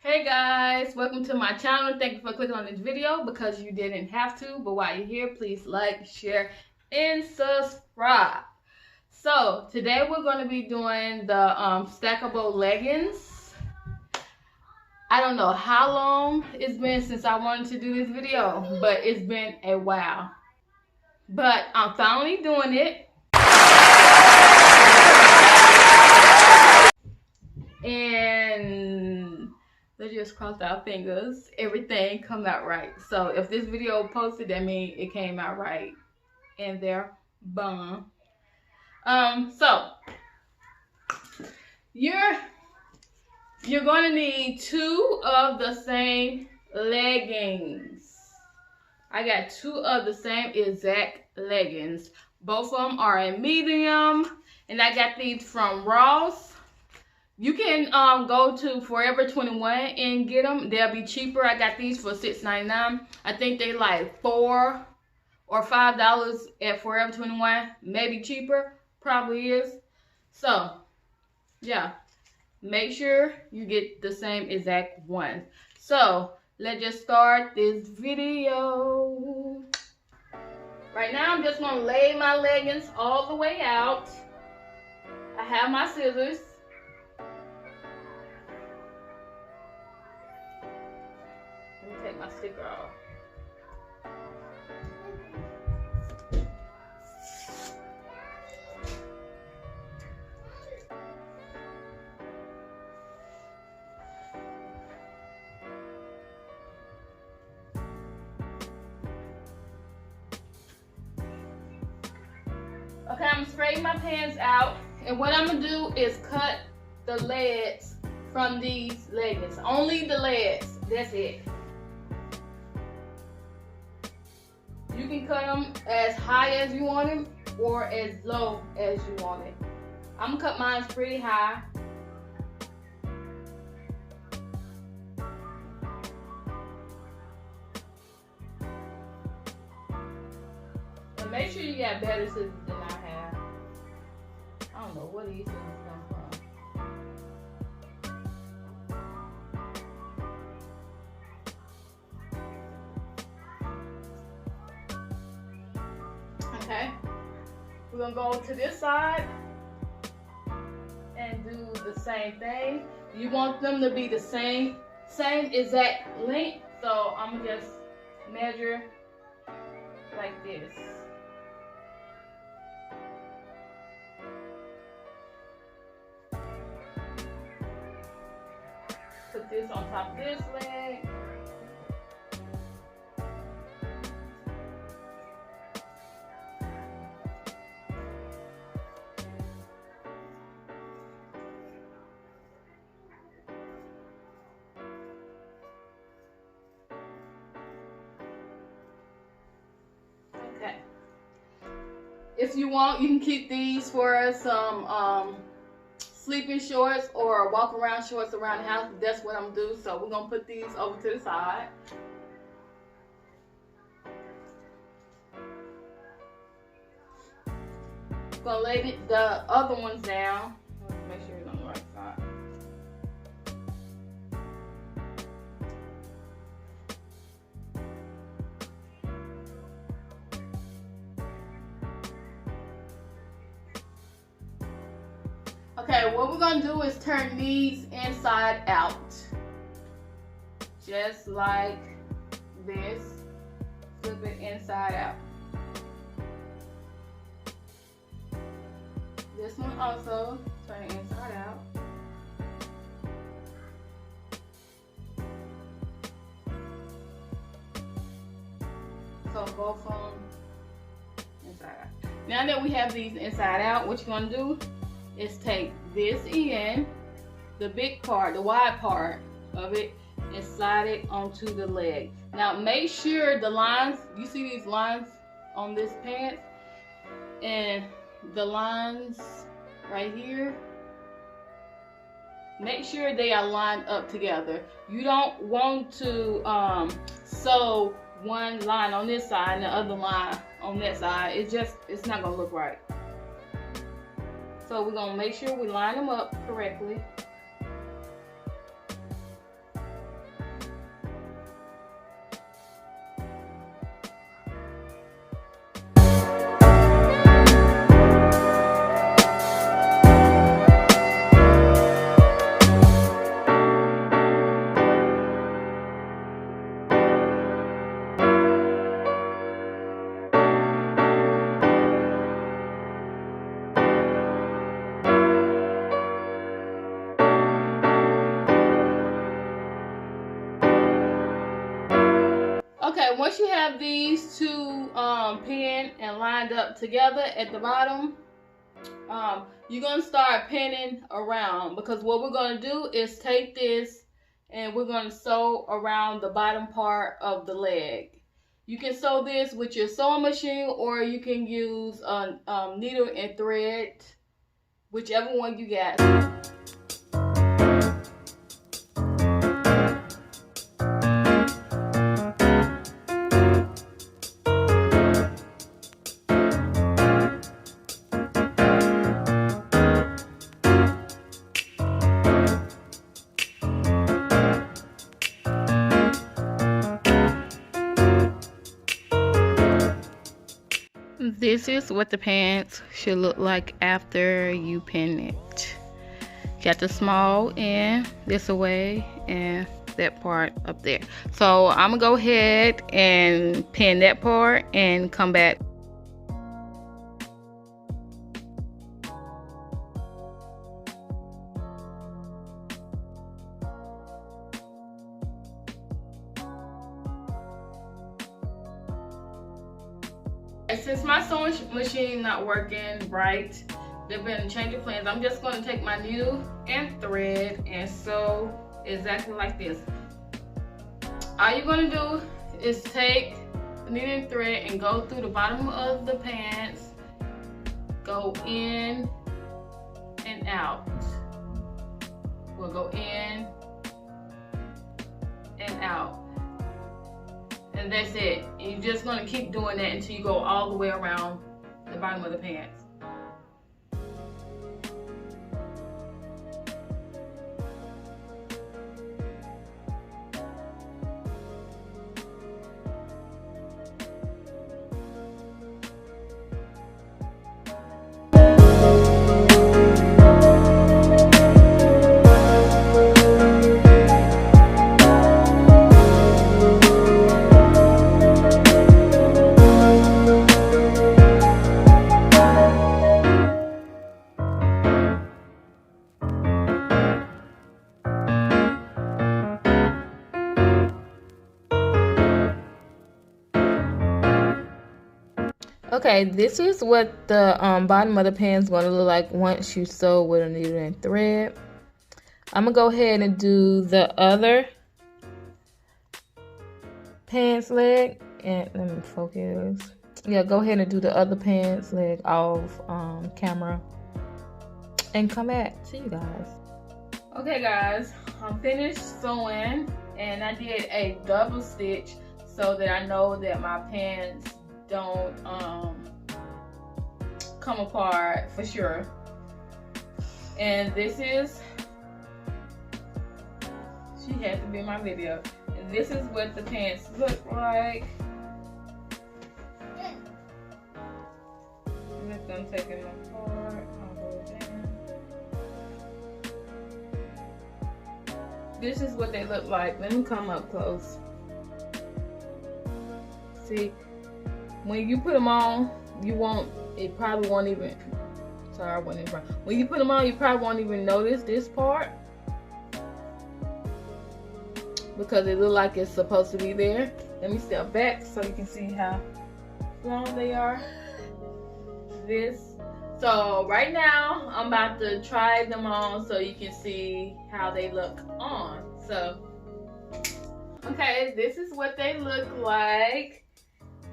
Hey guys, welcome to my channel. Thank you for clicking on this video because you didn't have to, but while you're here, please like, share, and subscribe. So today we're going to be doing the stackable leggings. I don't know how long it's been since I wanted to do this video, but it's been a while. But I'm finally doing it. And let's just cross our fingers everything come out right. So if this video posted, that means it came out right in their bum. So you're going to need two of the same leggings. I got two of the same exact leggings. Both of them are in medium, and I got these from Ross. You can go to Forever 21 and get them. They'll be cheaper. I got these for $6.99. I think they like $4 or $5 at Forever 21. Maybe cheaper. Probably is. So, yeah. Make sure you get the same exact one. So, let's just start this video. Right now, I'm just going to lay my leggings all the way out. I have my scissors. Take my sticker off. Okay, I'm straightening my pants out, and what I'm gonna do is cut the legs from these leggings. Only the legs. That's it. You can cut them as high as you want them or as low as you want it. I'm gonna cut mine pretty high. And make sure you got better scissors than I have. I don't know where these scissors come from. Okay, we're gonna go to this side and do the same thing. You want them to be the same exact length, so I'm gonna just measure like this. Put this on top of this leg. Okay. If you want, you can keep these for some sleeping shorts or walk around shorts around the house. That's what I'm gonna do. So we're gonna put these over to the side. Gonna lay the other ones down. Make sure it's on the right side. Okay, what we're gonna do is turn these inside out. Just like this. Flip it inside out. This one also, turn it inside out. So both of them inside out. Now that we have these inside out, what you're gonna do is take this end, the big part, the wide part of it, and slide it onto the leg. Now make sure the lines, you see these lines on this pants, and the lines right here, make sure they are lined up together. You don't want to sew one line on this side and the other line on that side. It's not gonna look right. So we're gonna make sure we line them up correctly. Okay, once you have these two pinned and lined up together at the bottom, you're gonna start pinning around, because what we're gonna do is take this and we're gonna sew around the bottom part of the leg. You can sew this with your sewing machine, or you can use a needle and thread, whichever one you got. This is what the pants should look like after you pin it. Got the small end this away and that part up there. So I'm gonna go ahead and pin that part and come back. Since my sewing machine not working right, they've been changing plans. I'm just going to take my needle and thread and sew exactly like this. All you're going to do is take the needle and thread and go through the bottom of the pants, go in and out. We'll go in and out. And that's it. You're just going to keep doing that until you go all the way around the bottom of the pants. Okay, this is what the bottom of the pants is going to look like once you sew with a needle and thread. I'm going to go ahead and do the other pants leg. And let me focus. Yeah, go ahead and do the other pants leg off camera. And come back to you guys. Okay guys, I'm finished sewing. And I did a double stitch so that I know that my pants don't come apart for sure. And this is, she had to be in my video, and this is what the pants look like. I'm just gonna take them apart. I'll go down. This is what they look like. Let me come up close. See, when you put them on, you won't, it probably won't even, sorry, I wasn't in front. When you put them on, you probably won't even notice this part, because it looks like it's supposed to be there. Let me step back so you can see how long they are. So right now, I'm about to try them on so you can see how they look on. So, okay, this is what they look like.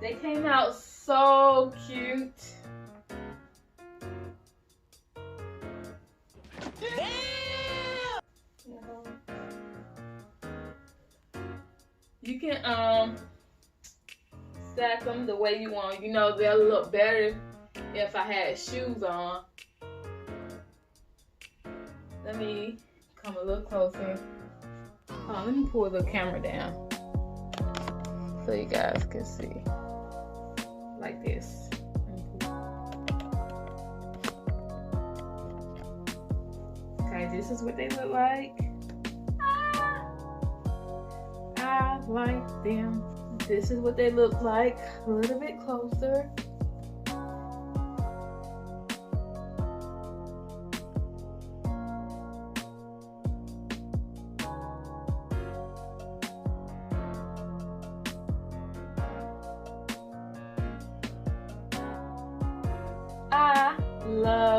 They came out so cute. You can stack them the way you want. You know, they'll look better if I had shoes on. Let me come a little closer. Let me pull the camera down so you guys can see. Like this. Okay, this is what they look like. I like them. This is what they look like. A little bit closer.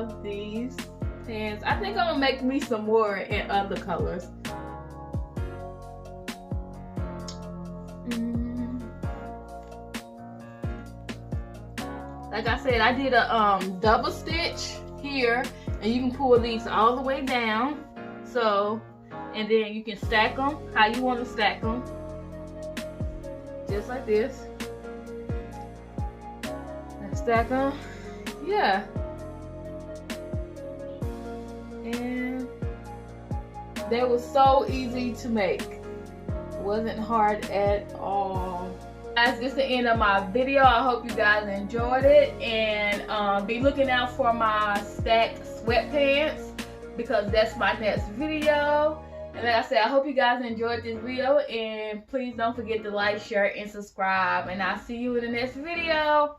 love these pants. I think I'm gonna make me some more in other colors. Like I said, I did a double stitch here, and you can pull these all the way down. So, and then you can stack them how you want to stack them, just like this. And stack them, yeah. And they were so easy to make. It wasn't hard at all. Guys, this is the end of my video. I hope you guys enjoyed it, and be looking out for my stacked sweatpants because that's my next video. And like I said, I hope you guys enjoyed this video, and please don't forget to like, share, and subscribe, and I'll see you in the next video.